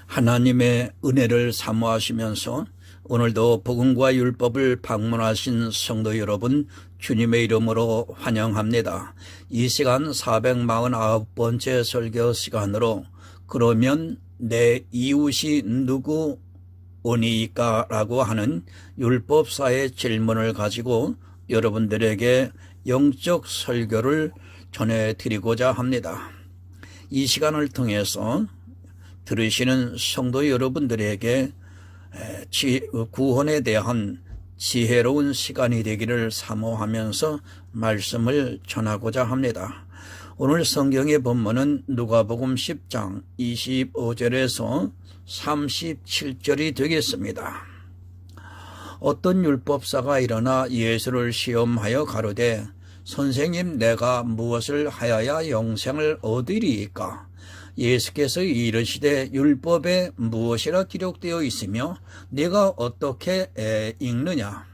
하나님의 은혜를 사모하시면서 오늘도 복음과 율법을 방문하신 성도 여러분, 주님의 이름으로 환영합니다. 이 시간 449번째 설교 시간으로 그러면 내 이웃이 누구오니까? 라고 하는 율법사의 질문을 가지고 여러분들에게 영적 설교를 전해드리고자 합니다. 이 시간을 통해서 들으시는 성도 여러분들에게 구원에 대한 지혜로운 시간이 되기를 사모하면서 말씀을 전하고자 합니다. 오늘 성경의 본문은 누가복음 10장 25절에서 37절이 되겠습니다. 어떤 율법사가 일어나 예수를 시험하여 가로되 선생님, 내가 무엇을 하여야 영생을 얻으리이까? 예수께서 이르시되 율법에 무엇이라 기록되어 있으며 네가 어떻게 읽느냐?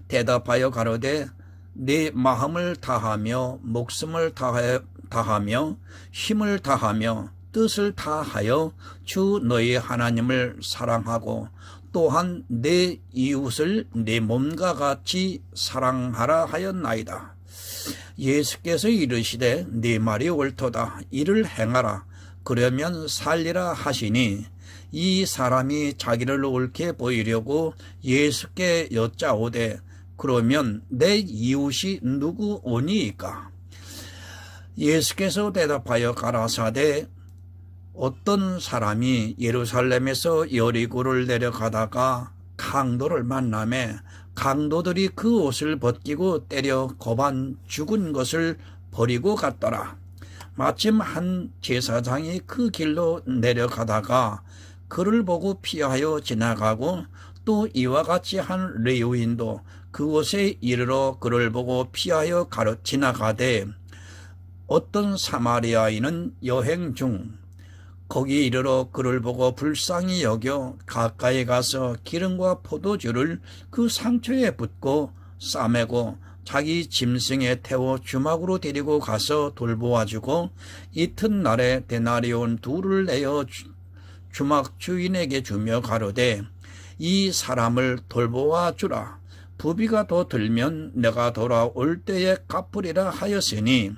대답하여 가로되 네 마음을 다하며 목숨을 다하며 힘을 다하며 뜻을 다하여 주 너희 하나님을 사랑하고 또한 내 이웃을 내 몸과 같이 사랑하라 하였나이다. 예수께서 이르시되 네 말이 옳도다. 이를 행하라. 그러면 살리라 하시니 이 사람이 자기를 옳게 보이려고 예수께 여짜오되 그러면 내 이웃이 누구오니이까? 예수께서 대답하여 가라사대 어떤 사람이 예루살렘에서 여리고를 내려가다가 강도를 만나매 강도들이 그 옷을 벗기고 때려 고반 죽은 것을 버리고 갔더라. 마침 한 제사장이 그 길로 내려가다가 그를 보고 피하여 지나가고 또 이와 같이 한 레위인도 그곳에 이르러 그를 보고 피하여 지나가되 어떤 사마리아인은 여행 중 거기 이르러 그를 보고 불쌍히 여겨 가까이 가서 기름과 포도주를 그 상처에 붓고 싸매고 자기 짐승에 태워 주막으로 데리고 가서 돌보아주고 이튿날에 데나리온 2를 내어 주막 주인에게 주며 가로되 이 사람을 돌보아 주라. 부비가 더 들면 내가 돌아올 때에 갚으리라 하였으니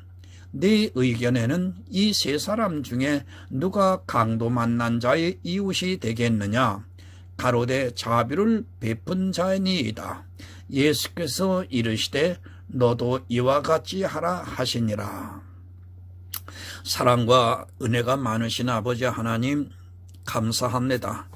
네 의견에는 이 세 사람 중에 누가 강도 만난 자의 이웃이 되겠느냐? 가로되 자비를 베푼 자니이다. 예수께서 이르시되 너도 이와 같이 하라 하시니라. 사랑과 은혜가 많으신 아버지 하나님, 감사합니다.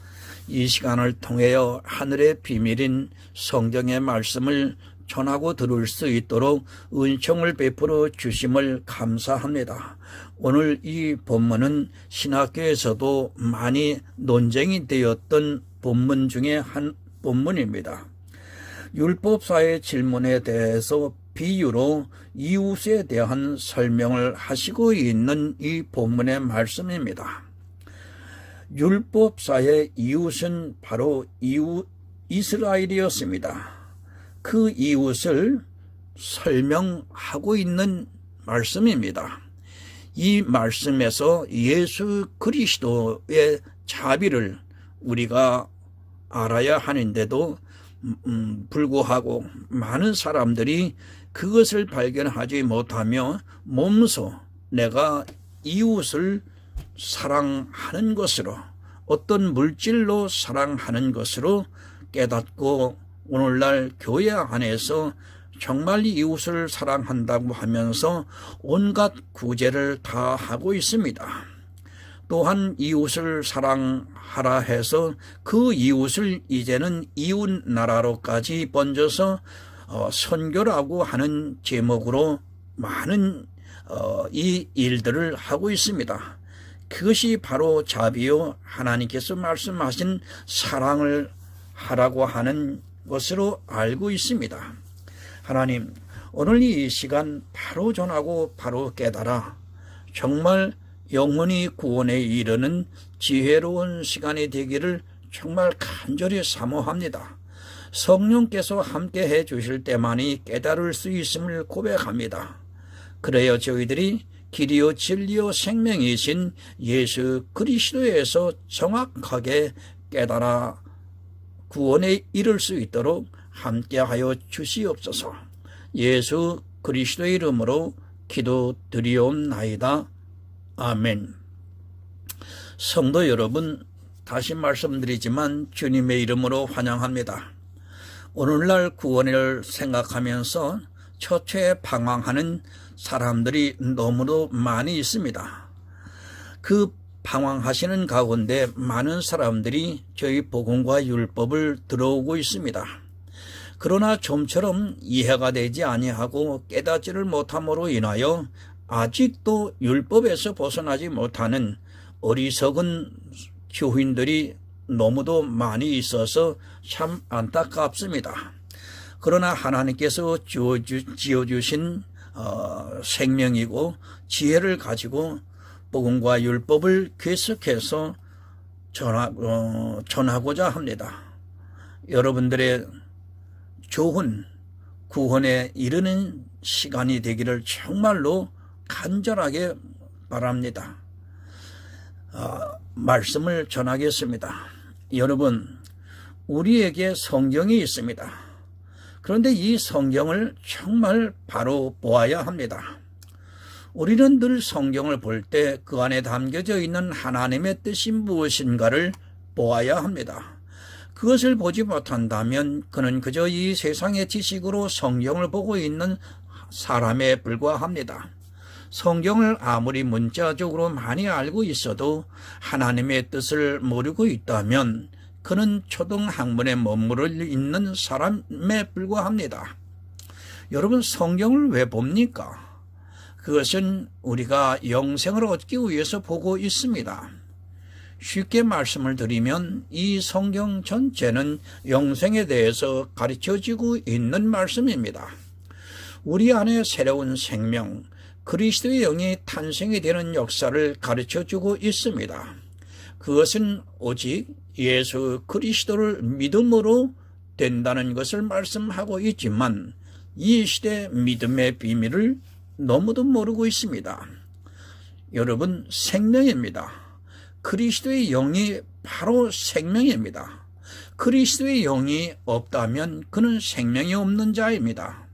이 시간을 통하여 하늘의 비밀인 성경의 말씀을 전하고 들을 수 있도록 은총을 베풀어 주심을 감사합니다. 오늘 이 본문은 신학교에서도 많이 논쟁이 되었던 본문 중에 한 본문입니다. 율법사의 질문에 대해서 비유로 이웃에 대한 설명을 하시고 있는 이 본문의 말씀입니다. 율법사의 이웃은 바로 이스라엘이었습니다. 그 이웃을 설명하고 있는 말씀입니다. 이 말씀에서 예수 그리스도의 자비를 우리가 알아야 하는데도 불구하고 많은 사람들이 그것을 발견하지 못하며 몸소 내가 이웃을 사랑하는 것으로 어떤 물질로 사랑하는 것으로 깨닫고 오늘날 교회 안에서 정말 이웃을 사랑한다고 하면서 온갖 구제를 다 하고 있습니다. 또한 이웃을 사랑하라 해서 그 이웃을 이제는 이웃 나라로까지 번져서 선교라고 하는 제목으로 많은 이 일들을 하고 있습니다. 그것이 바로 자비요 하나님께서 말씀하신 사랑을 하라고 하는 것으로 알고 있습니다. 하나님, 오늘 이 시간 바로 전하고 바로 깨달아 정말 영혼이 구원에 이르는 지혜로운 시간이 되기를 정말 간절히 사모합니다. 성령께서 함께해 주실 때만이 깨달을 수 있음을 고백합니다. 그래야 저희들이 길이요 진리요 생명이신 예수 그리스도에서 정확하게 깨달아 구원에 이를 수 있도록 함께하여 주시옵소서. 예수 그리스도의 이름으로 기도드리옵나이다. 아멘. 성도 여러분, 다시 말씀드리지만 주님의 이름으로 환영합니다. 오늘날 구원을 생각하면서 처처에 방황하는 사람들이 너무도 많이 있습니다. 그 방황하시는 가운데 많은 사람들이 저희 복음과 율법을 들어오고 있습니다. 그러나 좀처럼 이해가 되지 아니하고 깨닫지를 못함으로 인하여 아직도 율법에서 벗어나지 못하는 어리석은 교인들이 너무도 많이 있어서 참 안타깝습니다. 그러나 하나님께서 지어주신 생명이고 지혜를 가지고 복음과 율법을 계속해서 전하고자 합니다. 여러분들의 좋은 구원에 이르는 시간이 되기를 정말로 간절하게 바랍니다. 말씀을 전하겠습니다. 여러분, 우리에게 성경이 있습니다. 그런데 이 성경을 정말 바로 보아야 합니다. 우리는 늘 성경을 볼 때 그 안에 담겨져 있는 하나님의 뜻이 무엇인가를 보아야 합니다. 그것을 보지 못한다면 그는 그저 이 세상의 지식으로 성경을 보고 있는 사람에 불과합니다. 성경을 아무리 문자적으로 많이 알고 있어도 하나님의 뜻을 모르고 있다면 그는 초등학문에 머무르 있는 사람에 불과합니다. 여러분, 성경을 왜 봅니까? 그것은 우리가 영생을 얻기 위해서 보고 있습니다. 쉽게 말씀을 드리면 이 성경 전체는 영생에 대해서 가르쳐지고 있는 말씀입니다. 우리 안에 새로운 생명, 그리스도의 영이 탄생이 되는 역사를 가르쳐주고 있습니다. 그것은 오직 예수 그리스도를 믿음으로 된다는 것을 말씀하고 있지만 이 시대 믿음의 비밀을 너무도 모르고 있습니다. 여러분, 생명입니다. 그리스도의 영이 바로 생명입니다. 그리스도의 영이 없다면 그는 생명이 없는 자입니다.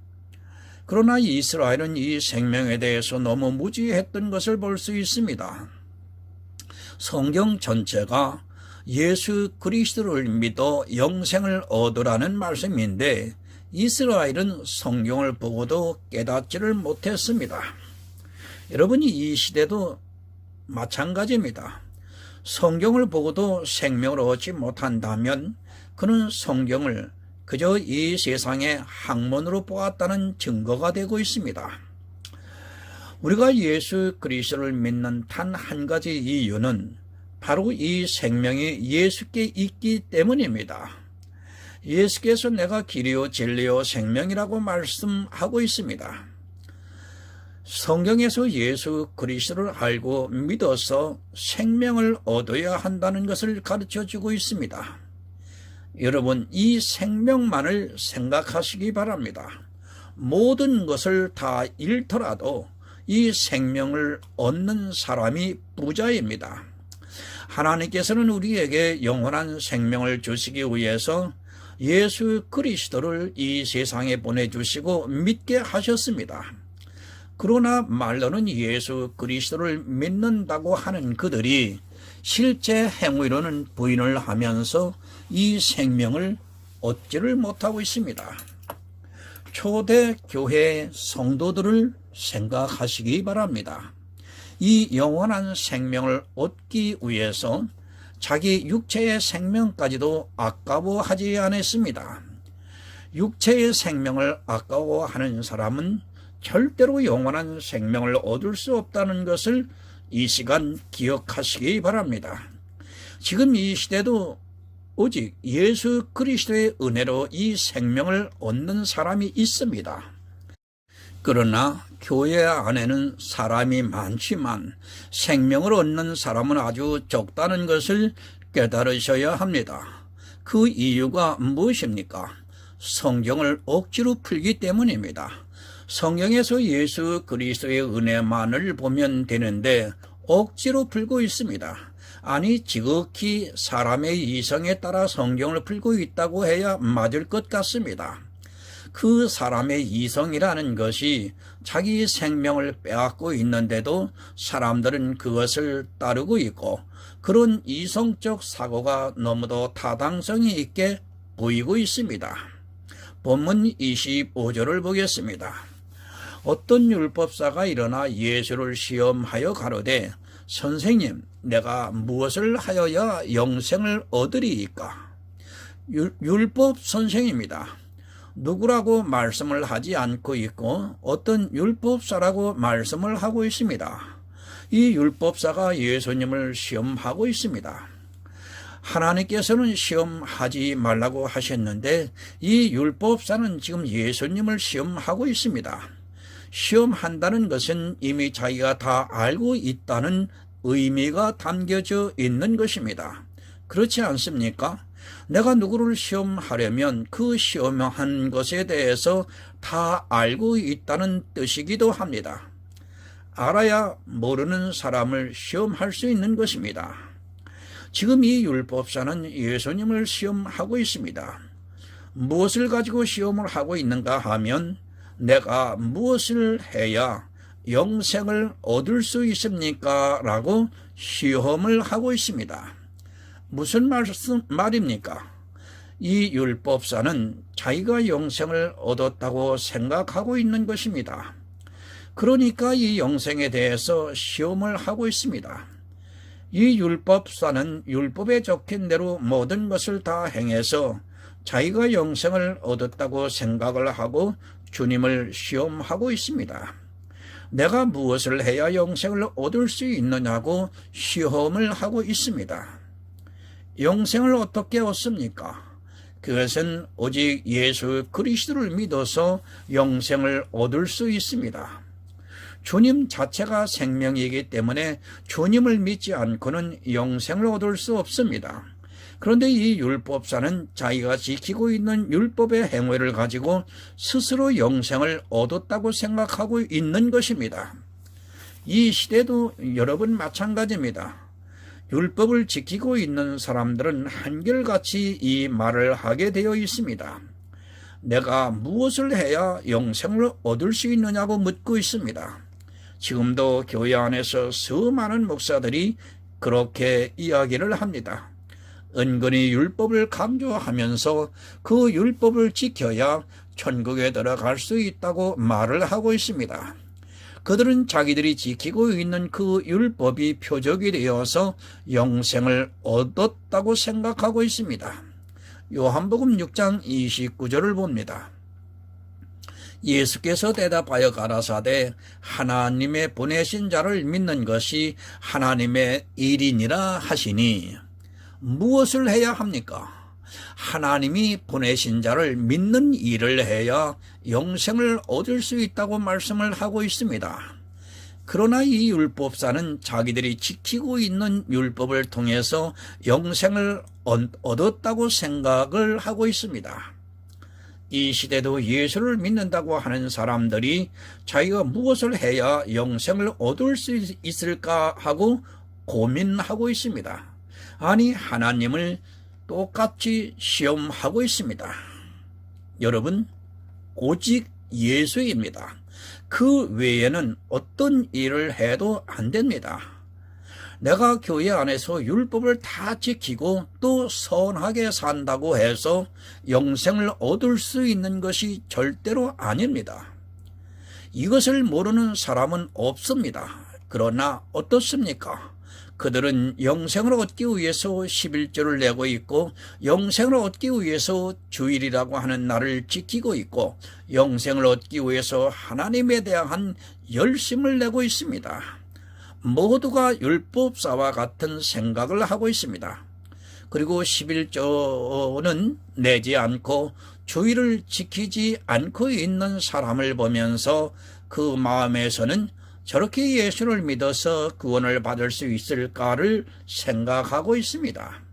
그러나 이스라엘은 이 생명에 대해서 너무 무지했던 것을 볼 수 있습니다. 성경 전체가 예수 그리스도를 믿어 영생을 얻으라는 말씀인데 이스라엘은 성경을 보고도 깨닫지를 못했습니다. 여러분이 이 시대도 마찬가지입니다. 성경을 보고도 생명을 얻지 못한다면 그는 성경을 그저 이 세상의 학문으로 보았다는 증거가 되고 있습니다. 우리가 예수 그리스도를 믿는 단 한 가지 이유는 바로 이 생명이 예수께 있기 때문입니다. 예수께서 내가 길이요 진리요 생명이라고 말씀하고 있습니다. 성경에서 예수 그리스도를 알고 믿어서 생명을 얻어야 한다는 것을 가르쳐주고 있습니다. 여러분, 이 생명만을 생각하시기 바랍니다. 모든 것을 다 잃더라도 이 생명을 얻는 사람이 부자입니다. 하나님께서는 우리에게 영원한 생명을 주시기 위해서 예수 그리스도를 이 세상에 보내주시고 믿게 하셨습니다. 그러나 말로는 예수 그리스도를 믿는다고 하는 그들이 실제 행위로는 부인을 하면서 이 생명을 얻지를 못하고 있습니다. 초대 교회 성도들을 생각하시기 바랍니다. 이 영원한 생명을 얻기 위해서 자기 육체의 생명까지도 아까워하지 않았습니다. 육체의 생명을 아까워하는 사람은 절대로 영원한 생명을 얻을 수 없다는 것을 이 시간 기억하시기 바랍니다. 지금 이 시대도 오직 예수 그리스도의 은혜로 이 생명을 얻는 사람이 있습니다. 그러나 교회 안에는 사람이 많지만 생명을 얻는 사람은 아주 적다는 것을 깨달으셔야 합니다. 그 이유가 무엇입니까? 성경을 억지로 풀기 때문입니다. 성경에서 예수 그리스도의 은혜만을 보면 되는데 억지로 풀고 있습니다. 아니 지극히 사람의 이성에 따라 성경을 풀고 있다고 해야 맞을 것 같습니다. 그 사람의 이성이라는 것이 자기 생명을 빼앗고 있는데도 사람들은 그것을 따르고 있고 그런 이성적 사고가 너무도 타당성이 있게 보이고 있습니다. 본문 25절을 보겠습니다. 어떤 율법사가 일어나 예수를 시험하여 가로되 선생님 내가 무엇을 하여야 영생을 얻으리이까? 율법 선생입니다. 누구라고 말씀을 하지 않고 있고 어떤 율법사라고 말씀을 하고 있습니다. 이 율법사가 예수님을 시험하고 있습니다. 하나님께서는 시험하지 말라고 하셨는데 이 율법사는 지금 예수님을 시험하고 있습니다. 시험한다는 것은 이미 자기가 다 알고 있다는 의미가 담겨져 있는 것입니다. 그렇지 않습니까? 내가 누구를 시험하려면 그 시험한 것에 대해서 다 알고 있다는 뜻이기도 합니다. 알아야 모르는 사람을 시험할 수 있는 것입니다. 지금 이 율법사는 예수님을 시험하고 있습니다. 무엇을 가지고 시험을 하고 있는가 하면 내가 무엇을 해야 영생을 얻을 수 있습니까? 라고 시험을 하고 있습니다. 무슨 말입니까? 이 율법사는 자기가 영생을 얻었다고 생각하고 있는 것입니다. 그러니까 이 영생에 대해서 시험을 하고 있습니다. 이 율법사는 율법에 적힌 대로 모든 것을 다 행해서 자기가 영생을 얻었다고 생각을 하고 주님을 시험하고 있습니다. 내가 무엇을 해야 영생을 얻을 수 있느냐고 시험을 하고 있습니다. 영생을 어떻게 얻습니까? 그것은 오직 예수 그리스도를 믿어서 영생을 얻을 수 있습니다. 주님 자체가 생명이기 때문에 주님을 믿지 않고는 영생을 얻을 수 없습니다. 그런데 이 율법사는 자기가 지키고 있는 율법의 행위를 가지고 스스로 영생을 얻었다고 생각하고 있는 것입니다. 이 시대도 여러분 마찬가지입니다. 율법을 지키고 있는 사람들은 한결같이 이 말을 하게 되어 있습니다. 내가 무엇을 해야 영생을 얻을 수 있느냐고 묻고 있습니다. 지금도 교회 안에서 수많은 목사들이 그렇게 이야기를 합니다. 은근히 율법을 강조하면서 그 율법을 지켜야 천국에 들어갈 수 있다고 말을 하고 있습니다. 그들은 자기들이 지키고 있는 그 율법이 표적이 되어서 영생을 얻었다고 생각하고 있습니다. 요한복음 6장 29절을 봅니다. 예수께서 대답하여 가라사대 하나님의 보내신 자를 믿는 것이 하나님의 일이니라 하시니 무엇을 해야 합니까? 하나님이 보내신 자를 믿는 일을 해야 영생을 얻을 수 있다고 말씀을 하고 있습니다. 그러나 이 율법사는 자기들이 지키고 있는 율법을 통해서 영생을 얻었다고 생각을 하고 있습니다. 이 시대도 예수를 믿는다고 하는 사람들이 자기가 무엇을 해야 영생을 얻을 수 있을까 하고 고민하고 있습니다. 아니 하나님을 똑같이 시험하고 있습니다. 여러분, 오직 예수입니다. 그 외에는 어떤 일을 해도 안 됩니다. 내가 교회 안에서 율법을 다 지키고 또 선하게 산다고 해서 영생을 얻을 수 있는 것이 절대로 아닙니다. 이것을 모르는 사람은 없습니다. 그러나 어떻습니까? 그들은 영생을 얻기 위해서 11조를 내고 있고 영생을 얻기 위해서 주일이라고 하는 날을 지키고 있고 영생을 얻기 위해서 하나님에 대한 열심을 내고 있습니다. 모두가 율법사와 같은 생각을 하고 있습니다. 그리고 11조는 내지 않고 주일을 지키지 않고 있는 사람을 보면서 그 마음에서는 저렇게 예수를 믿어서 구원을 받을 수 있을까를 생각하고 있습니다.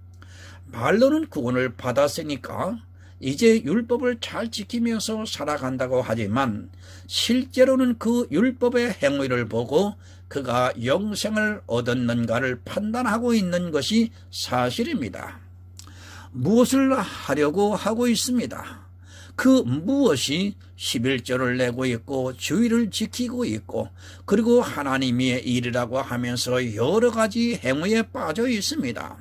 말로는 구원을 받았으니까 이제 율법을 잘 지키면서 살아간다고 하지만 실제로는 그 율법의 행위를 보고 그가 영생을 얻었는가를 판단하고 있는 것이 사실입니다. 무엇을 하려고 하고 있습니다. 그 무엇이 11조를 내고 있고 주의를 지키고 있고 그리고 하나님의 일이라고 하면서 여러 가지 행위에 빠져 있습니다.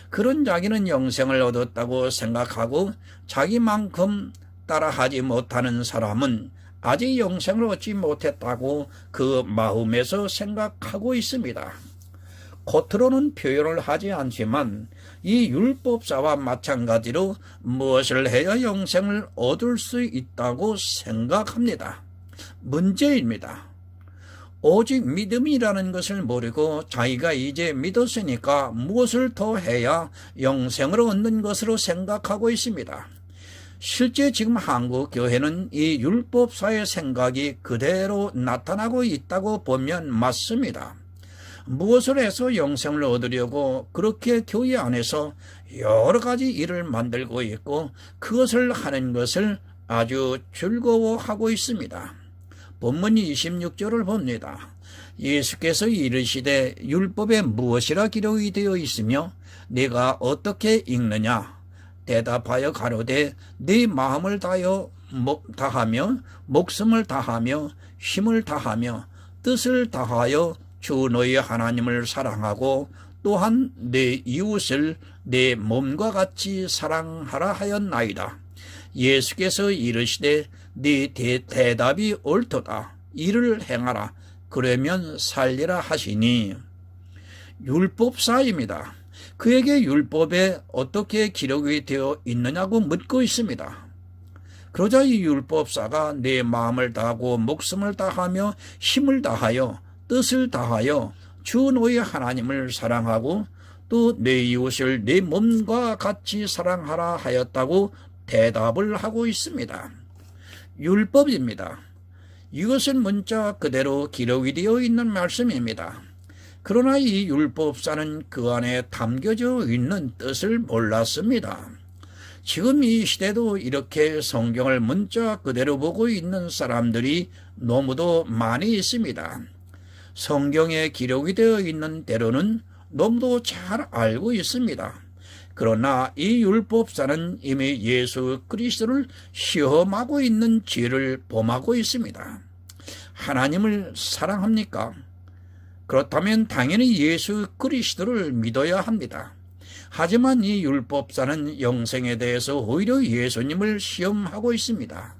그런 자기는 영생을 얻었다고 생각하고 자기만큼 따라하지 못하는 사람은 아직 영생을 얻지 못했다고 그 마음에서 생각하고 있습니다. 겉으로는 표현을 하지 않지만 이 율법사와 마찬가지로 무엇을 해야 영생을 얻을 수 있다고 생각합니다. 문제입니다. 오직 믿음이라는 것을 모르고 자기가 이제 믿었으니까 무엇을 더 해야 영생을 얻는 것으로 생각하고 있습니다. 실제 지금 한국 교회는 이 율법사의 생각이 그대로 나타나고 있다고 보면 맞습니다. 무엇을 해서 영생을 얻으려고 그렇게 교회 안에서 여러 가지 일을 만들고 있고 그것을 하는 것을 아주 즐거워하고 있습니다. 본문 26절을 봅니다. 예수께서 이르시되 율법에 무엇이라 기록이 되어 있으며 네가 어떻게 읽느냐? 대답하여 가로되 네 마음을 다하며 목숨을 다하며 힘을 다하며 뜻을 다하여 주 너희 하나님을 사랑하고 또한 내 이웃을 내 몸과 같이 사랑하라 하였나이다. 예수께서 이르시되 네 대답이 옳도다. 이를 행하라. 그러면 살리라 하시니 율법사입니다. 그에게 율법에 어떻게 기록이 되어 있느냐고 묻고 있습니다. 그러자 이 율법사가 내 마음을 다하고 목숨을 다하며 힘을 다하여 뜻을 다하여 주 너희 하나님을 사랑하고 또 내 이웃을 내 몸과 같이 사랑하라 하였다고 대답을 하고 있습니다. 율법입니다. 이것은 문자 그대로 기록이 되어 있는 말씀입니다. 그러나 이 율법사는 그 안에 담겨져 있는 뜻을 몰랐습니다. 지금 이 시대도 이렇게 성경을 문자 그대로 보고 있는 사람들이 너무도 많이 있습니다. 성경에 기록이 되어 있는 대로는 너무도 잘 알고 있습니다. 그러나 이 율법사는 이미 예수 그리스도를 시험하고 있는 죄를 범하고 있습니다. 하나님을 사랑합니까? 그렇다면 당연히 예수 그리스도를 믿어야 합니다. 하지만 이 율법사는 영생에 대해서 오히려 예수님을 시험하고 있습니다.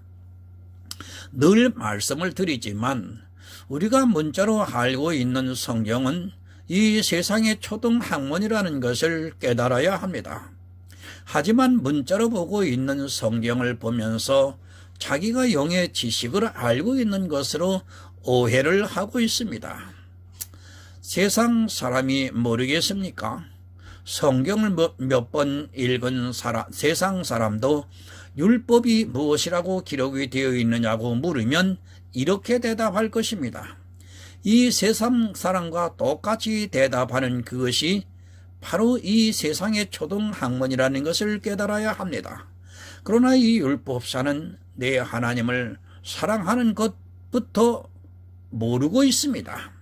늘 말씀을 드리지만 우리가 문자로 알고 있는 성경은 이 세상의 초등학문이라는 것을 깨달아야 합니다. 하지만 문자로 보고 있는 성경을 보면서 자기가 영의 지식을 알고 있는 것으로 오해를 하고 있습니다. 세상 사람이 모르겠습니까? 성경을 몇 번 읽은 세상 사람도 율법이 무엇이라고 기록이 되어 있느냐고 물으면 이렇게 대답할 것입니다. 이 세상 사람과 똑같이 대답하는 그것이 바로 이 세상의 초등학문이라는 것을 깨달아야 합니다. 그러나 이 율법사는 내 하나님을 사랑하는 것부터 모르고 있습니다.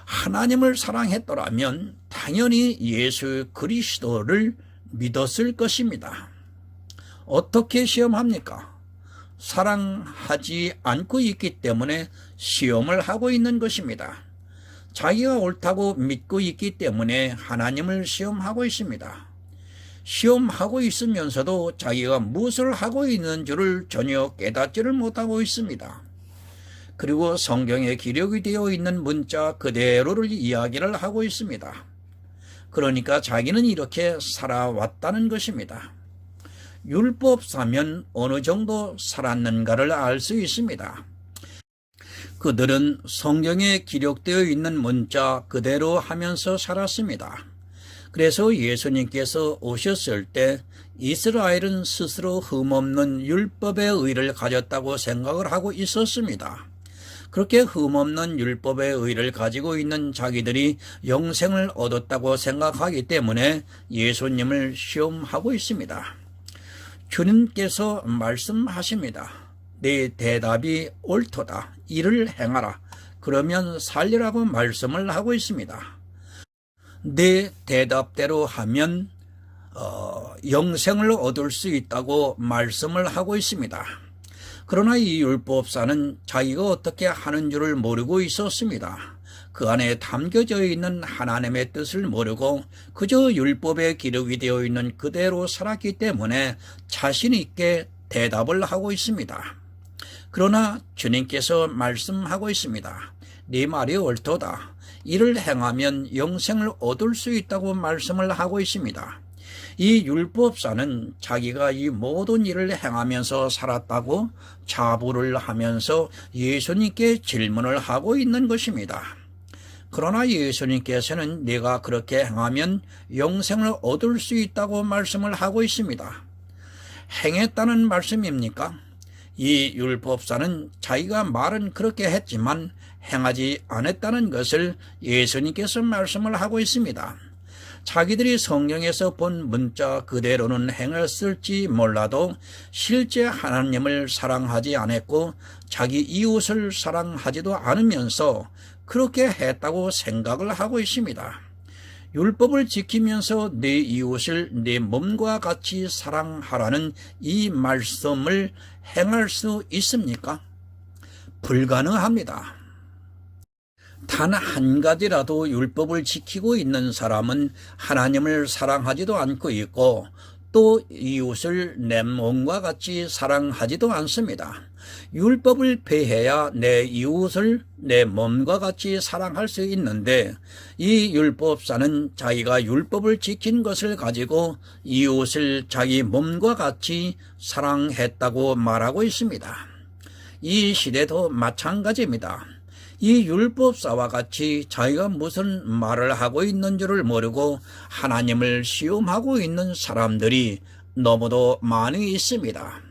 하나님을 사랑했더라면 당연히 예수 그리스도를 믿었을 것입니다. 어떻게 시험합니까? 사랑하지 않고 있기 때문에 시험을 하고 있는 것입니다. 자기가 옳다고 믿고 있기 때문에 하나님을 시험하고 있습니다. 시험하고 있으면서도 자기가 무엇을 하고 있는 줄을 전혀 깨닫지를 못하고 있습니다. 그리고 성경에 기록이 되어 있는 문자 그대로를 이야기를 하고 있습니다. 그러니까 자기는 이렇게 살아왔다는 것입니다. 율법사면 어느 정도 살았는가를 알 수 있습니다. 그들은 성경에 기록되어 있는 문자 그대로 하면서 살았습니다. 그래서 예수님께서 오셨을 때 이스라엘은 스스로 흠없는 율법의 의를 가졌다고 생각을 하고 있었습니다. 그렇게 흠없는 율법의 의를 가지고 있는 자기들이 영생을 얻었다고 생각하기 때문에 예수님을 시험하고 있습니다. 주님께서 말씀하십니다. 네 대답이 옳도다. 이를 행하라. 그러면 살리라고 말씀을 하고 있습니다. 네 대답대로 하면 영생을 얻을 수 있다고 말씀을 하고 있습니다. 그러나 이 율법사는 자기가 어떻게 하는 줄을 모르고 있었습니다. 그 안에 담겨져 있는 하나님의 뜻을 모르고 그저 율법에 기록이 되어 있는 그대로 살았기 때문에 자신 있게 대답을 하고 있습니다. 그러나 주님께서 말씀하고 있습니다. 네 말이 옳도다. 이를 행하면 영생을 얻을 수 있다고 말씀을 하고 있습니다. 이 율법사는 자기가 이 모든 일을 행하면서 살았다고 자부를 하면서 예수님께 질문을 하고 있는 것입니다. 그러나 예수님께서는 네가 그렇게 행하면 영생을 얻을 수 있다고 말씀을 하고 있습니다. 행했다는 말씀입니까? 이 율법사는 자기가 말은 그렇게 했지만 행하지 않았다는 것을 예수님께서 말씀을 하고 있습니다. 자기들이 성경에서 본 문자 그대로는 행했을지 몰라도 실제 하나님을 사랑하지 않았고 자기 이웃을 사랑하지도 않으면서 그렇게 했다고 생각을 하고 있습니다. 율법을 지키면서 내 이웃을 내 몸과 같이 사랑하라는 이 말씀을 행할 수 있습니까? 불가능합니다. 단 한 가지라도 율법을 지키고 있는 사람은 하나님을 사랑하지도 않고 있고 또 이웃을 내 몸과 같이 사랑하지도 않습니다. 율법을 폐해야 내 이웃을 내 몸과 같이 사랑할 수 있는데 이 율법사는 자기가 율법을 지킨 것을 가지고 이웃을 자기 몸과 같이 사랑했다고 말하고 있습니다. 이 시대도 마찬가지입니다. 이 율법사와 같이 자기가 무슨 말을 하고 있는 줄을 모르고 하나님을 시험하고 있는 사람들이 너무도 많이 있습니다.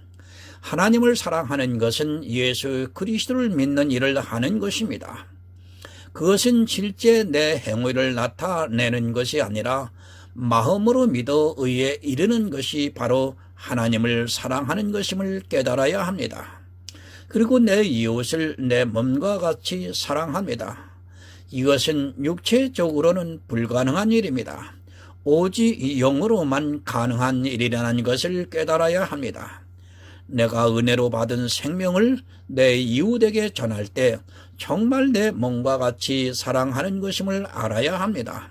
하나님을 사랑하는 것은 예수 그리스도를 믿는 일을 하는 것입니다. 그것은 실제 내 행위를 나타내는 것이 아니라 마음으로 믿어 의에 이르는 것이 바로 하나님을 사랑하는 것임을 깨달아야 합니다. 그리고 내 이웃을 내 몸과 같이 사랑합니다. 이것은 육체적으로는 불가능한 일입니다. 오직 영으로만 가능한 일이라는 것을 깨달아야 합니다. 내가 은혜로 받은 생명을 내 이웃에게 전할 때 정말 내 몸과 같이 사랑하는 것임을 알아야 합니다.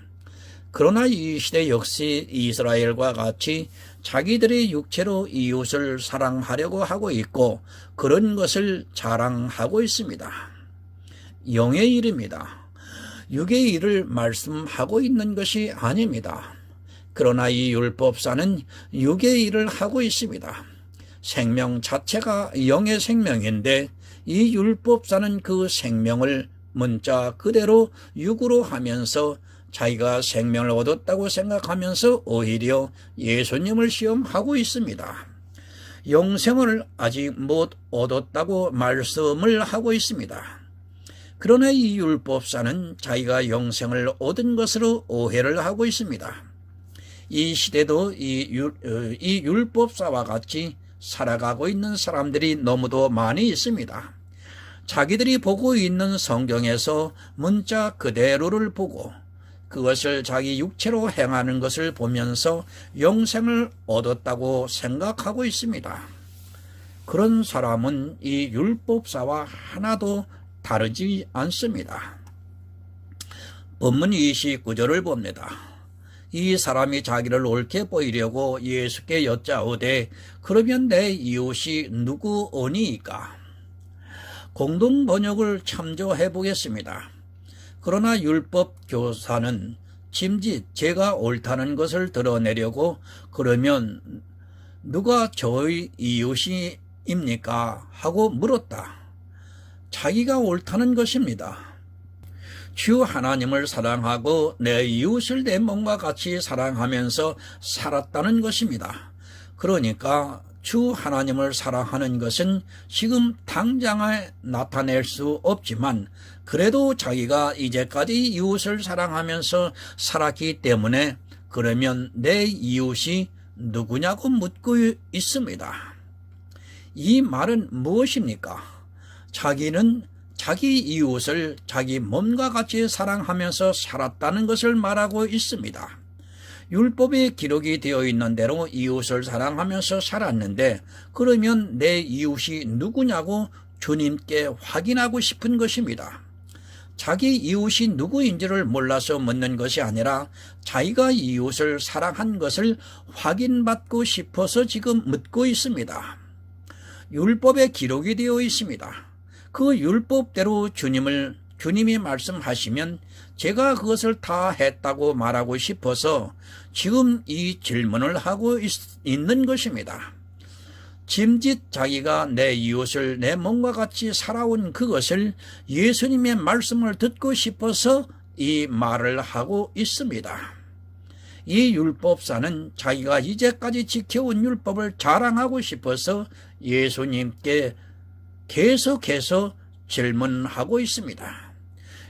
그러나 이 시대 역시 이스라엘과 같이 자기들의 육체로 이웃을 사랑하려고 하고 있고 그런 것을 자랑하고 있습니다. 영의 일입니다. 육의 일을 말씀하고 있는 것이 아닙니다. 그러나 이 율법사는 육의 일을 하고 있습니다. 생명 자체가 영의 생명인데 이 율법사는 그 생명을 문자 그대로 육으로 하면서 자기가 생명을 얻었다고 생각하면서 오히려 예수님을 시험하고 있습니다. 영생을 아직 못 얻었다고 말씀을 하고 있습니다. 그러나 이 율법사는 자기가 영생을 얻은 것으로 오해를 하고 있습니다. 이 시대도 이 율법사와 같이 살아가고 있는 사람들이 너무도 많이 있습니다. 자기들이 보고 있는 성경에서 문자 그대로를 보고 그것을 자기 육체로 행하는 것을 보면서 영생을 얻었다고 생각하고 있습니다. 그런 사람은 이 율법사와 하나도 다르지 않습니다. 본문 29절을 봅니다. 이 사람이 자기를 옳게 보이려고 예수께 여짜오되 그러면 내 이웃이 누구오니이까? 공동 번역을 참조해 보겠습니다. 그러나 율법 교사는 짐짓 제가 옳다는 것을 드러내려고 그러면 누가 저의 이웃이입니까? 하고 물었다. 자기가 옳다는 것입니다. 주 하나님을 사랑하고 내 이웃을 내 몸과 같이 사랑하면서 살았다는 것입니다. 그러니까 주 하나님을 사랑하는 것은 지금 당장에 나타낼 수 없지만 그래도 자기가 이제까지 이웃을 사랑하면서 살았기 때문에 그러면 내 이웃이 누구냐고 묻고 있습니다. 이 말은 무엇입니까? 자기는 자기 이웃을 자기 몸과 같이 사랑하면서 살았다는 것을 말하고 있습니다. 율법에 기록이 되어 있는 대로 이웃을 사랑하면서 살았는데, 그러면 내 이웃이 누구냐고 주님께 확인하고 싶은 것입니다. 자기 이웃이 누구인지를 몰라서 묻는 것이 아니라 자기가 이웃을 사랑한 것을 확인받고 싶어서 지금 묻고 있습니다. 율법에 기록이 되어 있습니다. 그 율법대로 주님이 말씀하시면 제가 그것을 다 했다고 말하고 싶어서 지금 이 질문을 하고 있는 것입니다. 짐짓 자기가 내 이웃을 내 몸과 같이 살아온 그것을 예수님의 말씀을 듣고 싶어서 이 말을 하고 있습니다. 이 율법사는 자기가 이제까지 지켜온 율법을 자랑하고 싶어서 예수님께 계속해서 질문하고 있습니다.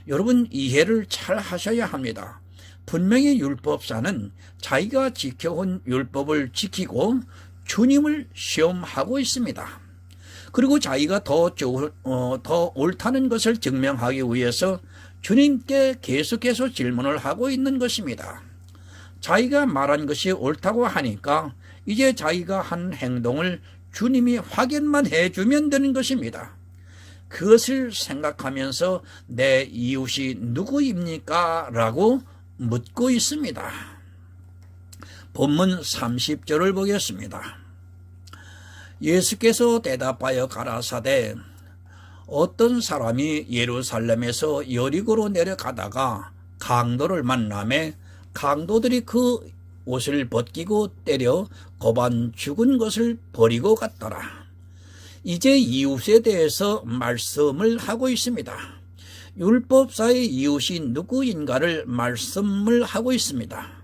여러분, 이해를 잘 하셔야 합니다. 분명히 율법사는 자기가 지켜온 율법을 지키고 주님을 시험하고 있습니다. 그리고 자기가 더 옳다는 것을 증명하기 위해서 주님께 계속해서 질문을 하고 있는 것입니다. 자기가 말한 것이 옳다고 하니까 이제 자기가 한 행동을 주님이 확인만 해주면 되는 것입니다. 그것을 생각하면서 내 이웃이 누구입니까? 라고 묻고 있습니다. 본문 30절을 보겠습니다. 예수께서 대답하여 가라사대 어떤 사람이 예루살렘에서 여리고로 내려가다가 강도를 만나매 강도들이 그 옷을 벗기고 때려 고반 죽은 것을 버리고 갔더라. 이제 이웃에 대해서 말씀을 하고 있습니다. 율법사의 이웃이 누구인가를 말씀을 하고 있습니다.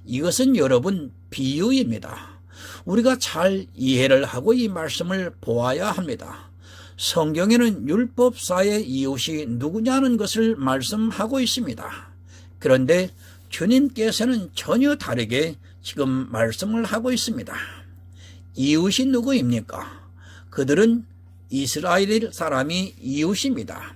이것은 여러분 비유입니다. 우리가 잘 이해를 하고 이 말씀을 보아야 합니다. 성경에는 율법사의 이웃이 누구냐는 것을 말씀하고 있습니다. 그런데 주님께서는 전혀 다르게 지금 말씀을 하고 있습니다. 이웃이 누구입니까? 그들은 이스라엘 사람이 이웃입니다.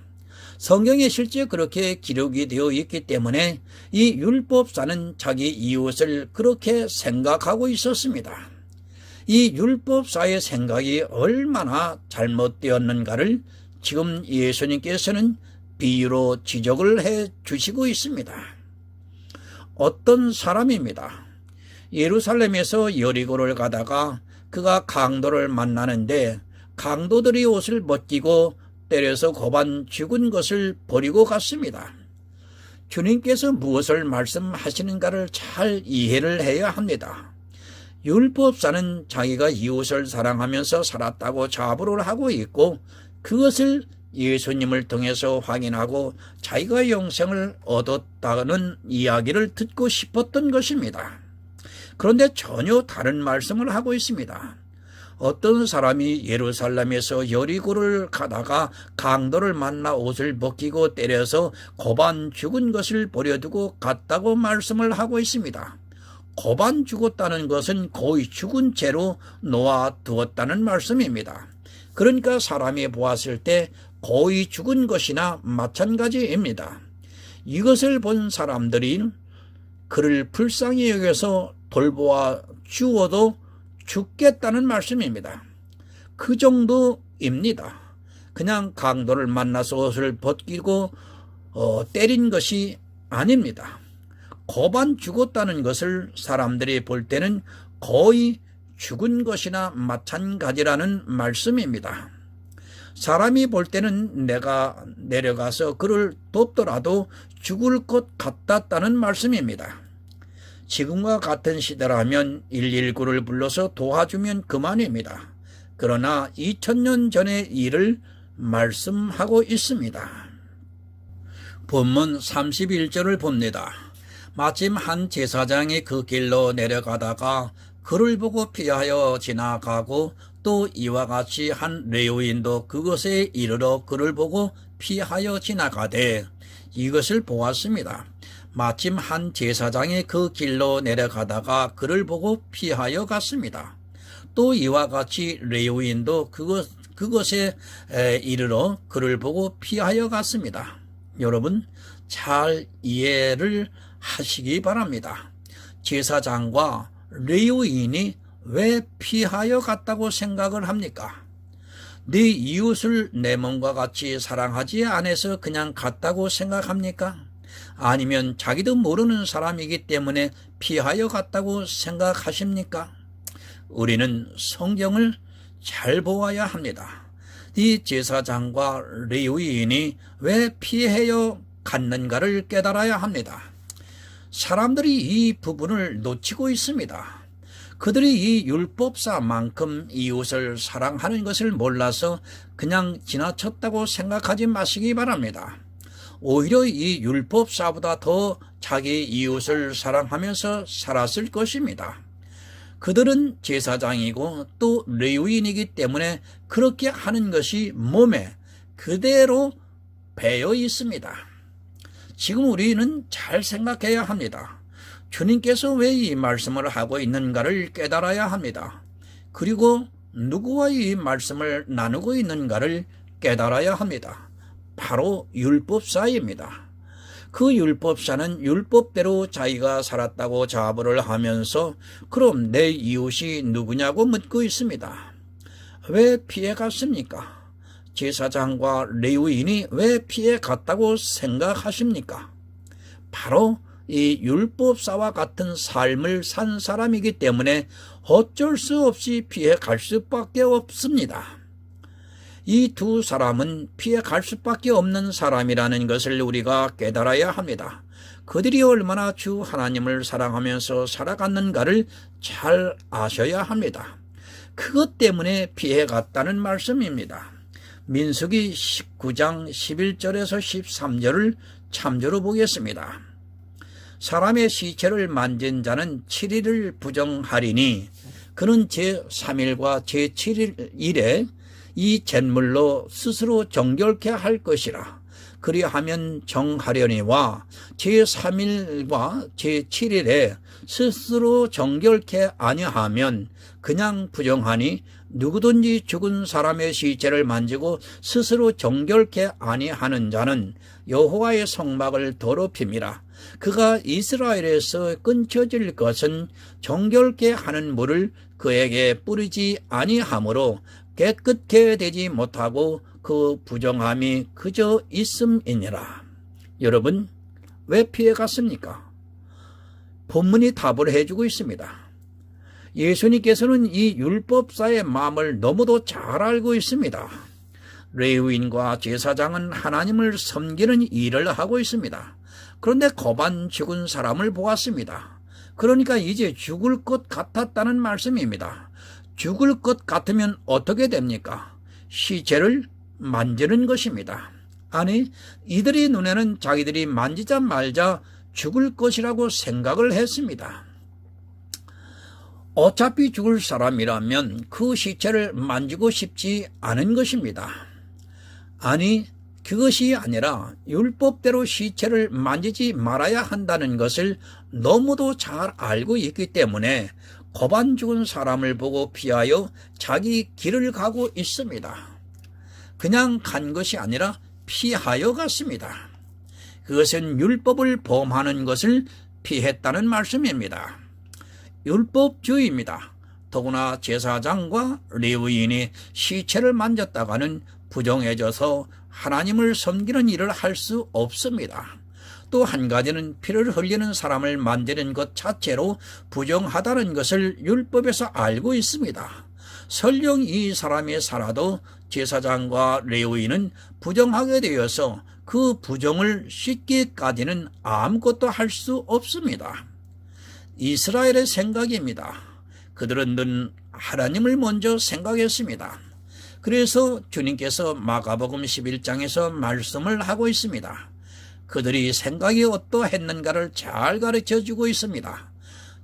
성경에 실제 그렇게 기록이 되어 있기 때문에 이 율법사는 자기 이웃을 그렇게 생각하고 있었습니다. 이 율법사의 생각이 얼마나 잘못되었는가를 지금 예수님께서는 비유로 지적을 해 주시고 있습니다. 어떤 사람입니다. 예루살렘에서 여리고를 가다가 그가 강도를 만나는데 강도들이 옷을 벗기고 때려서 고반 죽은 것을 버리고 갔습니다. 주님께서 무엇을 말씀하시는가를 잘 이해를 해야 합니다. 율법사는 자기가 이웃을 사랑하면서 살았다고 자부를 하고 있고 그것을 예수님을 통해서 확인하고 자기가 영생을 얻었다는 이야기를 듣고 싶었던 것입니다. 그런데 전혀 다른 말씀을 하고 있습니다. 어떤 사람이 예루살렘에서 여리고를 가다가 강도를 만나 옷을 벗기고 때려서 고반 죽은 것을 버려두고 갔다고 말씀을 하고 있습니다. 고반 죽었다는 것은 거의 죽은 채로 놓아두었다는 말씀입니다. 그러니까 사람이 보았을 때 거의 죽은 것이나 마찬가지입니다. 이것을 본 사람들이 그를 불쌍히 여겨서 돌보아 주어도 죽겠다는 말씀입니다. 그 정도입니다. 그냥 강도를 만나서 옷을 벗기고 때린 것이 아닙니다. 고반 죽었다는 것을 사람들이 볼 때는 거의 죽은 것이나 마찬가지라는 말씀입니다. 사람이 볼 때는 내가 내려가서 그를 돕더라도 죽을 것 같았다는 말씀입니다. 지금과 같은 시대라면 119를 불러서 도와주면 그만입니다. 그러나 2000년 전의 일을 말씀하고 있습니다. 본문 31절을 봅니다. 마침 한 제사장이 그 길로 내려가다가 그를 보고 피하여 지나가고 또 이와 같이 한 레위인도 그곳에 이르러 그를 보고 피하여 지나가되 이것을 보았습니다. 마침 한 제사장이 그 길로 내려가다가 그를 보고 피하여 갔습니다. 또 이와 같이 레위인도 그것에 이르러 그를 보고 피하여 갔습니다. 여러분, 잘 이해를 하시기 바랍니다. 제사장과 레위인이 왜 피하여 갔다고 생각을 합니까? 네 이웃을 내 몸과 같이 사랑하지 않아서 그냥 갔다고 생각합니까? 아니면 자기도 모르는 사람이기 때문에 피하여 갔다고 생각하십니까? 우리는 성경을 잘 보아야 합니다. 이 제사장과 레위인이 왜 피하여 갔는가를 깨달아야 합니다. 사람들이 이 부분을 놓치고 있습니다. 그들이 이 율법사만큼 이웃을 사랑하는 것을 몰라서 그냥 지나쳤다고 생각하지 마시기 바랍니다. 오히려 이 율법사보다 더 자기 이웃을 사랑하면서 살았을 것입니다. 그들은 제사장이고 또 레위인이기 때문에 그렇게 하는 것이 몸에 그대로 배어 있습니다. 지금 우리는 잘 생각해야 합니다. 주님께서 왜 이 말씀을 하고 있는가를 깨달아야 합니다. 그리고 누구와 이 말씀을 나누고 있는가를 깨달아야 합니다. 바로 율법사입니다. 그 율법사는 율법대로 자기가 살았다고 자부를 하면서 그럼 내 이웃이 누구냐고 묻고 있습니다. 왜 피해 갔습니까? 제사장과 레위인이 왜 피해 갔다고 생각하십니까? 바로 이 율법사와 같은 삶을 산 사람이기 때문에 어쩔 수 없이 피해 갈 수밖에 없습니다. 이 두 사람은 피해 갈 수밖에 없는 사람이라는 것을 우리가 깨달아야 합니다. 그들이 얼마나 주 하나님을 사랑하면서 살아갔는가를 잘 아셔야 합니다. 그것 때문에 피해 갔다는 말씀입니다. 민수기 19장 11절에서 13절을 참조로 보겠습니다. 사람의 시체를 만진 자는 7일을 부정하리니 그는 제3일과 제7일에 이 잿물로 스스로 정결케 할 것이라. 그리하면 정하려니와 제3일과 제7일에 스스로 정결케 아니하면 그냥 부정하니 누구든지 죽은 사람의 시체를 만지고 스스로 정결케 아니하는 자는 여호와의 성막을 더럽힘이라. 그가 이스라엘에서 끊쳐질 것은 정결케 하는 물을 그에게 뿌리지 아니하므로 깨끗게 되지 못하고 그 부정함이 그저 있음이니라. 여러분, 왜 피해 갔습니까? 본문이 답을 해주고 있습니다. 예수님께서는 이 율법사의 마음을 너무도 잘 알고 있습니다. 레위인과 제사장은 하나님을 섬기는 일을 하고 있습니다. 그런데 거반 죽은 사람을 보았습니다. 그러니까 이제 죽을 것 같았다는 말씀입니다. 죽을 것 같으면 어떻게 됩니까? 시체를 만지는 것입니다. 아니, 이들의 눈에는 자기들이 만지자 말자 죽을 것이라고 생각을 했습니다. 어차피 죽을 사람이라면 그 시체를 만지고 싶지 않은 것입니다. 아니, 그것이 아니라 율법대로 시체를 만지지 말아야 한다는 것을 너무도 잘 알고 있기 때문에 거반 죽은 사람을 보고 피하여 자기 길을 가고 있습니다. 그냥 간 것이 아니라 피하여 갔습니다. 그것은 율법을 범하는 것을 피했다는 말씀입니다. 율법주의입니다. 더구나 제사장과 레위인이 시체를 만졌다가는 부정해져서 하나님을 섬기는 일을 할 수 없습니다. 또 한 가지는 피를 흘리는 사람을 만지는 것 자체로 부정하다는 것을 율법에서 알고 있습니다. 설령 이 사람이 살아도 제사장과 레위인은 부정하게 되어서 그 부정을 씻기까지는 아무것도 할 수 없습니다. 이스라엘의 생각입니다. 그들은 늘 하나님을 먼저 생각했습니다. 그래서 주님께서 마가복음 11장에서 말씀을 하고 있습니다. 그들이 생각이 어떠했는가를 잘 가르쳐주고 있습니다.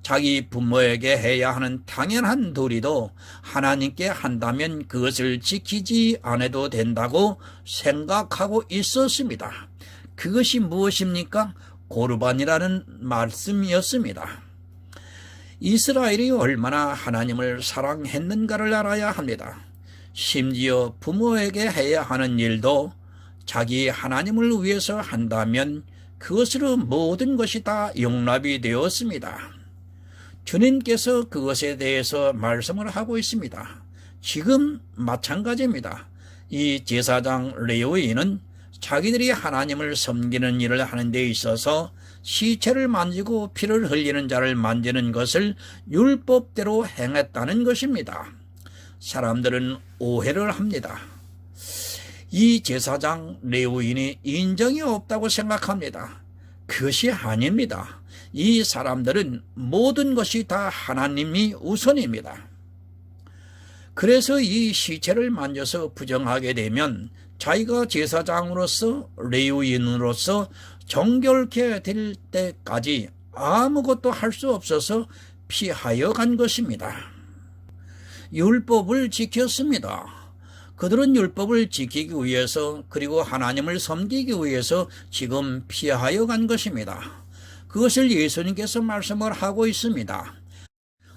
자기 부모에게 해야 하는 당연한 도리도 하나님께 한다면 그것을 지키지 않아도 된다고 생각하고 있었습니다. 그것이 무엇입니까? 고르반이라는 말씀이었습니다. 이스라엘이 얼마나 하나님을 사랑했는가를 알아야 합니다. 심지어 부모에게 해야 하는 일도 자기 하나님을 위해서 한다면 그것으로 모든 것이 다 용납이 되었습니다. 주님께서 그것에 대해서 말씀을 하고 있습니다. 지금 마찬가지입니다. 이 제사장 레위인은 자기들이 하나님을 섬기는 일을 하는 데 있어서 시체를 만지고 피를 흘리는 자를 만지는 것을 율법대로 행했다는 것입니다. 사람들은 오해를 합니다. 이 제사장 레위인이 인정이 없다고 생각합니다. 그것이 아닙니다. 이 사람들은 모든 것이 다 하나님이 우선입니다. 그래서 이 시체를 만져서 부정하게 되면 자기가 제사장으로서 레위인으로서 정결케 될 때까지 아무것도 할 수 없어서 피하여 간 것입니다. 율법을 지켰습니다. 그들은 율법을 지키기 위해서 그리고 하나님을 섬기기 위해서 지금 피하여 간 것입니다. 그것을 예수님께서 말씀을 하고 있습니다.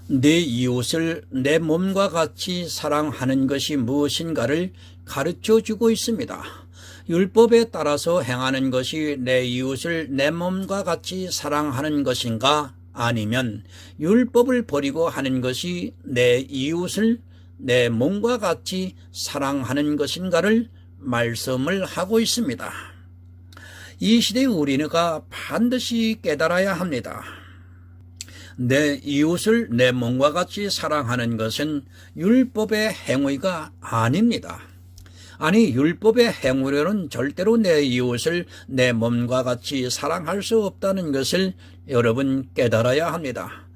내 이웃을 내 몸과 같이 사랑하는 것이 무엇인가를 가르쳐 주고 있습니다. 율법에 따라서 행하는 것이 내 이웃을 내 몸과 같이 사랑하는 것인가? 아니면 율법을 버리고 하는 것이 내 이웃을 내 몸과 같이 사랑하는 것인가를 말씀을 하고 있습니다. 이 시대의 우리가 반드시 깨달아야 합니다. 내 이웃을 내 몸과 같이 사랑하는 것은 율법의 행위가 아닙니다. 아니, 율법의 행위로는 절대로 내 이웃을 내 몸과 같이 사랑할 수 없다는 것을 여러분 깨달아야 합니다.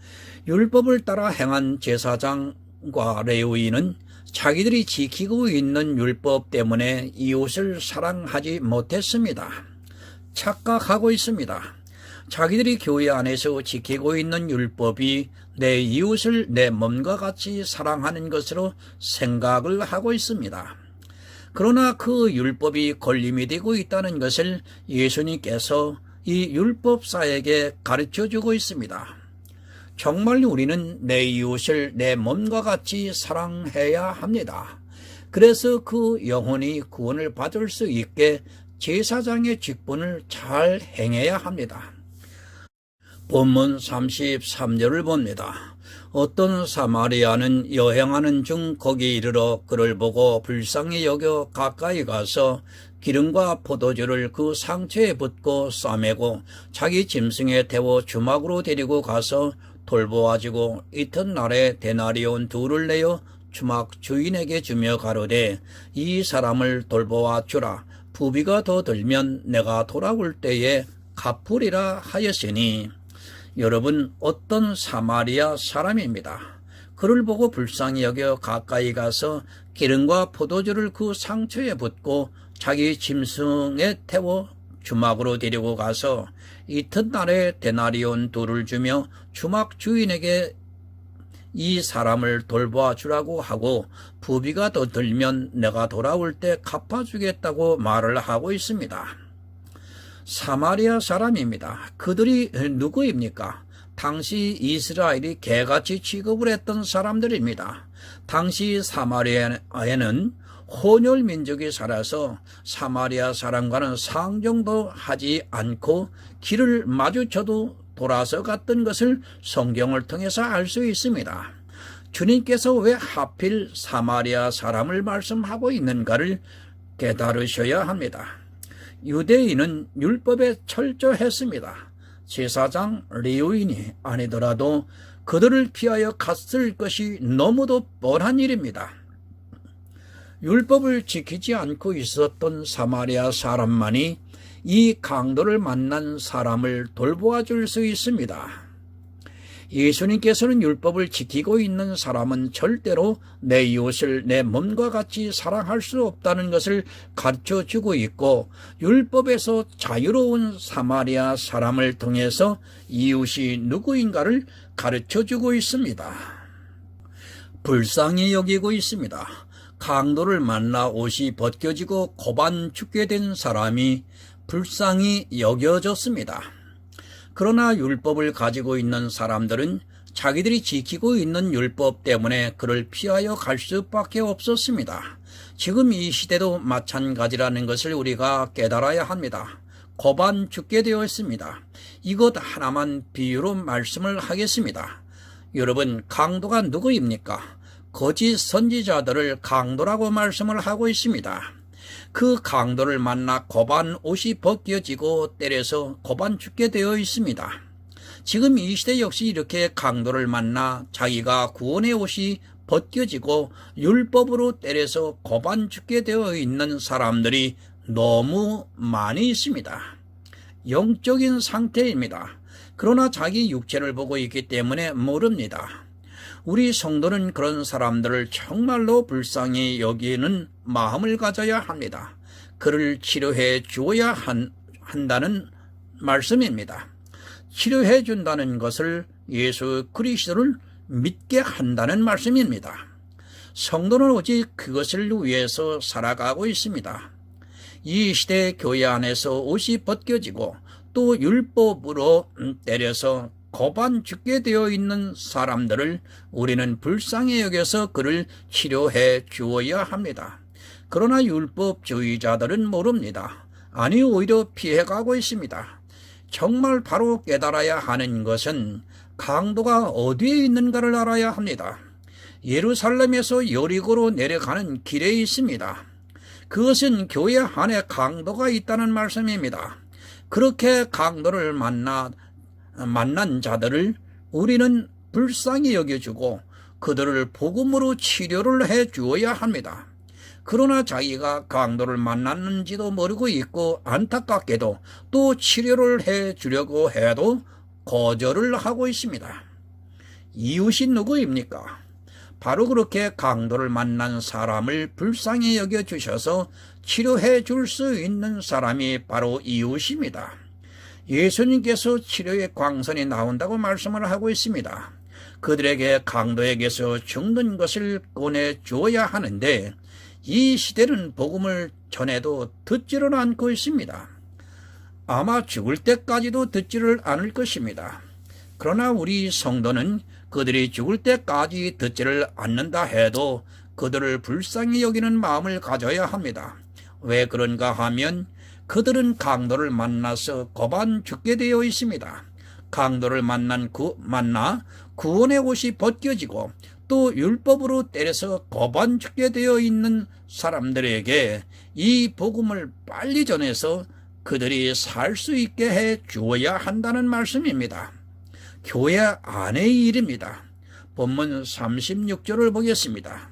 율법을 따라 행한 제사장과 레위인은 자기들이 지키고 있는 율법 때문에 이웃을 사랑하지 못했습니다. 착각하고 있습니다. 자기들이 교회 안에서 지키고 있는 율법이 내 이웃을 내 몸과 같이 사랑하는 것으로 생각을 하고 있습니다. 그러나 그 율법이 걸림이 되고 있다는 것을 예수님께서 이 율법사에게 가르쳐주고 있습니다. 정말 우리는 내 이웃을 내 몸과 같이 사랑해야 합니다. 그래서 그 영혼이 구원을 받을 수 있게 제사장의 직분을 잘 행해야 합니다. 본문 33절을 봅니다. 어떤 사마리아는 여행하는 중 거기 이르러 그를 보고 불쌍히 여겨 가까이 가서 기름과 포도주를 그 상처에 붓고 싸매고 자기 짐승에 태워 주막으로 데리고 가서 돌보아지고 이튿날에 데나리온 둘을 내어 주막 주인에게 주며 가로되 이 사람을 돌보아 주라. 부비가 더 들면 내가 돌아올 때에 갚으리라 하였으니. 여러분, 어떤 사마리아 사람입니다. 그를 보고 불쌍히 여겨 가까이 가서 기름과 포도주를 그 상처에 붓고 자기 짐승에 태워 주막으로 데리고 가서 이튿날에 데나리온 둘을 주며 주막 주인에게 이 사람을 돌보아 주라고 하고 부비가 더 들면 내가 돌아올 때 갚아주겠다고 말을 하고 있습니다. 사마리아 사람입니다. 그들이 누구입니까? 당시 이스라엘이 개같이 취급을 했던 사람들입니다. 당시 사마리아에는 혼혈 민족이 살아서 사마리아 사람과는 상종도 하지 않고 길을 마주쳐도 돌아서 갔던 것을 성경을 통해서 알 수 있습니다. 주님께서 왜 하필 사마리아 사람을 말씀하고 있는가를 깨달으셔야 합니다. 유대인은 율법에 철저했습니다. 제사장 레위인이 아니더라도 그들을 피하여 갔을 것이 너무도 뻔한 일입니다. 율법을 지키지 않고 있었던 사마리아 사람만이 이 강도를 만난 사람을 돌보아 줄 수 있습니다. 예수님께서는 율법을 지키고 있는 사람은 절대로 내 이웃을 내 몸과 같이 사랑할 수 없다는 것을 가르쳐주고 있고 율법에서 자유로운 사마리아 사람을 통해서 이웃이 누구인가를 가르쳐주고 있습니다. 불쌍히 여기고 있습니다. 강도를 만나 옷이 벗겨지고 고반 죽게 된 사람이 불쌍히 여겨졌습니다. 그러나 율법을 가지고 있는 사람들은 자기들이 지키고 있는 율법 때문에 그를 피하여 갈 수밖에 없었습니다. 지금 이 시대도 마찬가지라는 것을 우리가 깨달아야 합니다. 고반 죽게 되어 있습니다. 이것 하나만 비유로 말씀을 하겠습니다. 여러분, 강도가 누구입니까? 거짓 선지자들을 강도라고 말씀을 하고 있습니다. 그 강도를 만나 고반 옷이 벗겨지고 때려서 고반 죽게 되어 있습니다. 지금 이 시대 역시 이렇게 강도를 만나 자기가 구원의 옷이 벗겨지고 율법으로 때려서 고반 죽게 되어 있는 사람들이 너무 많이 있습니다. 영적인 상태입니다. 그러나 자기 육체를 보고 있기 때문에 모릅니다. 우리 성도는 그런 사람들을 정말로 불쌍히 여기는 마음을 가져야 합니다. 그를 치료해 주어야 한다는 말씀입니다. 치료해 준다는 것을 예수 그리스도를 믿게 한다는 말씀입니다. 성도는 오직 그것을 위해서 살아가고 있습니다. 이 시대 교회 안에서 옷이 벗겨지고 또 율법으로 때려서 고반 죽게 되어 있는 사람들을 우리는 불쌍히 여겨서 그를 치료해 주어야 합니다. 그러나 율법주의자들은 모릅니다. 아니, 오히려 피해가고 있습니다. 정말 바로 깨달아야 하는 것은 강도가 어디에 있는가를 알아야 합니다. 예루살렘에서 여리고로 내려가는 길에 있습니다. 그것은 교회 안에 강도가 있다는 말씀입니다. 그렇게 강도를 만난 자들을 우리는 불쌍히 여겨주고 그들을 복음으로 치료를 해 주어야 합니다. 그러나 자기가 강도를 만났는지도 모르고 있고 안타깝게도 또 치료를 해 주려고 해도 거절을 하고 있습니다. 이웃이 누구입니까? 바로 그렇게 강도를 만난 사람을 불쌍히 여겨주셔서 치료해 줄 수 있는 사람이 바로 이웃입니다. 예수님께서 치료의 광선이 나온다고 말씀을 하고 있습니다. 그들에게 강도에게서 죽는 것을 꺼내주어야 하는데 이 시대는 복음을 전해도 듣지를 않고 있습니다. 아마 죽을 때까지도 듣지를 않을 것입니다. 그러나 우리 성도는 그들이 죽을 때까지 듣지를 않는다 해도 그들을 불쌍히 여기는 마음을 가져야 합니다. 왜 그런가 하면 그들은 강도를 만나서 고반 죽게 되어 있습니다. 강도를 만나 구원의 옷이 벗겨지고 또 율법으로 때려서 고반 죽게 되어 있는 사람들에게 이 복음을 빨리 전해서 그들이 살 수 있게 해 주어야 한다는 말씀입니다. 교회 안의 일입니다. 본문 36절을 보겠습니다.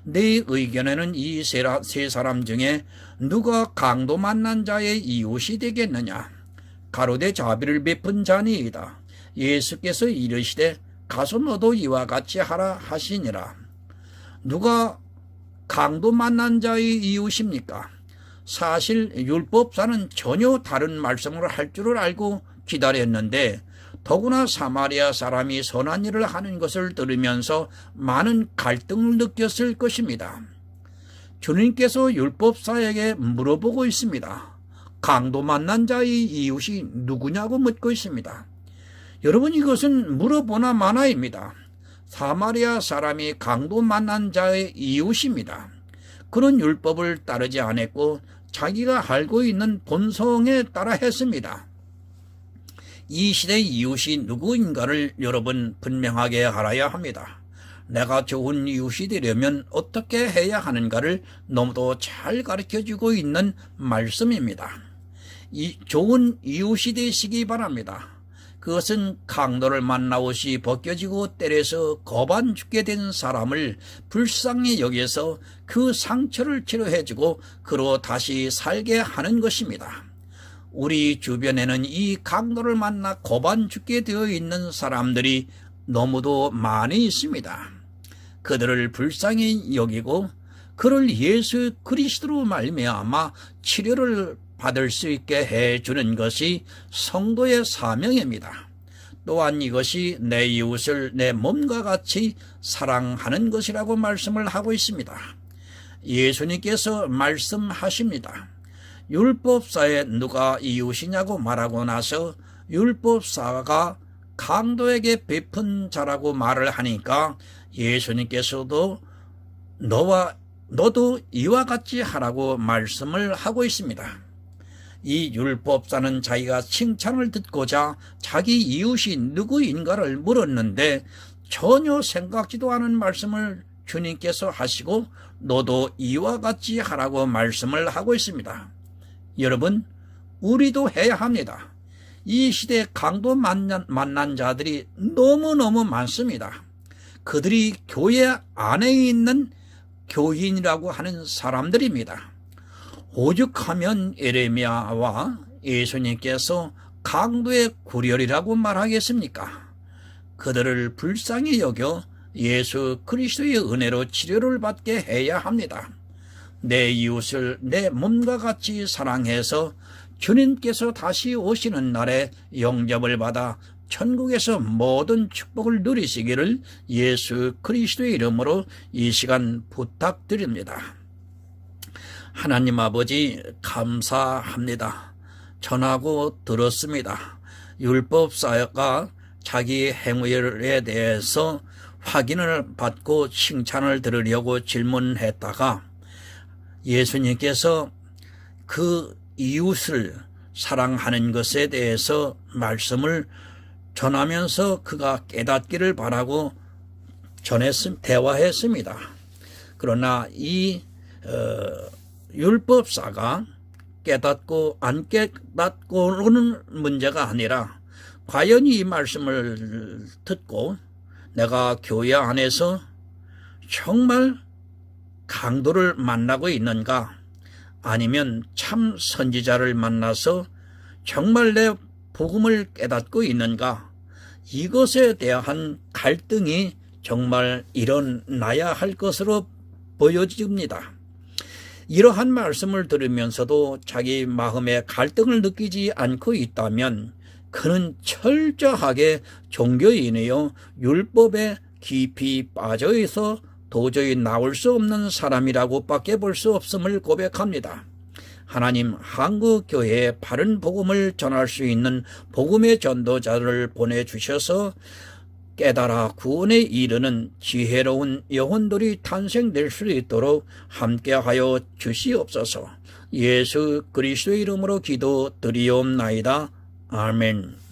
내 의견에는 이 세 사람 중에 누가 강도 만난 자의 이웃이 되겠느냐? 가로되 자비를 베푼 자니이다. 예수께서 이르시되 가서 너도 이와 같이 하라 하시니라. 누가 강도 만난 자의 이웃입니까? 사실 율법사는 전혀 다른 말씀을 할 줄을 알고 기다렸는데 더구나 사마리아 사람이 선한 일을 하는 것을 들으면서 많은 갈등을 느꼈을 것입니다. 주님께서 율법사에게 물어보고 있습니다. 강도 만난 자의 이웃이 누구냐고 묻고 있습니다. 여러분, 이것은 물어보나 마나입니다. 사마리아 사람이 강도 만난 자의 이웃입니다. 그런 율법을 따르지 않았고 자기가 알고 있는 본성에 따라 했습니다. 이 시대의 이웃이 누구인가를 여러분 분명하게 알아야 합니다. 내가 좋은 이웃이 되려면 어떻게 해야 하는가를 너무도 잘 가르쳐주고 있는 말씀입니다. 좋은 이웃이 되시기 바랍니다. 그것은 강도를 만나 옷이 벗겨지고 때려서 고반 죽게 된 사람을 불쌍히 여겨서 그 상처를 치료해주고 그로 다시 살게 하는 것입니다. 우리 주변에는 이 강도를 만나 고반 죽게 되어 있는 사람들이 너무도 많이 있습니다. 그들을 불쌍히 여기고 그를 예수 그리스도로 말미암아 치료를 받을 수 있게 해주는 것이 성도의 사명입니다. 또한 이것이 내 이웃을 내 몸과 같이 사랑하는 것이라고 말씀을 하고 있습니다. 예수님께서 말씀하십니다. 율법사에 누가 이웃이냐고 말하고 나서 율법사가 강도에게 베푼 자라고 말을 하니까 예수님께서도 너도 이와 같이 하라고 말씀을 하고 있습니다. 이 율법사는 자기가 칭찬을 듣고자 자기 이웃이 누구인가를 물었는데 전혀 생각지도 않은 말씀을 주님께서 하시고 너도 이와 같이 하라고 말씀을 하고 있습니다. 여러분, 우리도 해야 합니다. 이 시대에 강도 만난 자들이 너무너무 많습니다. 그들이 교회 안에 있는 교인이라고 하는 사람들입니다. 오죽하면 에레미야와 예수님께서 강도의 구렬이라고 말하겠습니까? 그들을 불쌍히 여겨 예수 그리스도의 은혜로 치료를 받게 해야 합니다. 내 이웃을 내 몸과 같이 사랑해서 주님께서 다시 오시는 날에 영접을 받아 천국에서 모든 축복을 누리시기를 예수 그리스도의 이름으로 이 시간 부탁드립니다. 하나님 아버지 감사합니다. 전하고 들었습니다. 율법사가 자기 행위에 대해서 확인을 받고 칭찬을 들으려고 질문했다가 예수님께서 그 이웃을 사랑하는 것에 대해서 말씀을 전하면서 그가 깨닫기를 바라고 대화했습니다. 그러나 이 율법사가 깨닫고 안 깨닫고는 문제가 아니라 과연 이 말씀을 듣고 내가 교회 안에서 정말 강도를 만나고 있는가, 아니면 참 선지자를 만나서 정말 내 복음을 깨닫고 있는가, 이것에 대한 갈등이 정말 일어나야 할 것으로 보여집니다. 이러한 말씀을 들으면서도 자기 마음에 갈등을 느끼지 않고 있다면 그는 철저하게 종교인이요 율법에 깊이 빠져있어 도저히 나올 수 없는 사람이라고 밖에 볼 수 없음을 고백합니다. 하나님, 한국교회에 바른 복음을 전할 수 있는 복음의 전도자를 보내주셔서 깨달아 구원에 이르는 지혜로운 영혼들이 탄생될 수 있도록 함께하여 주시옵소서. 예수 그리스도의 이름으로 기도드리옵나이다. 아멘.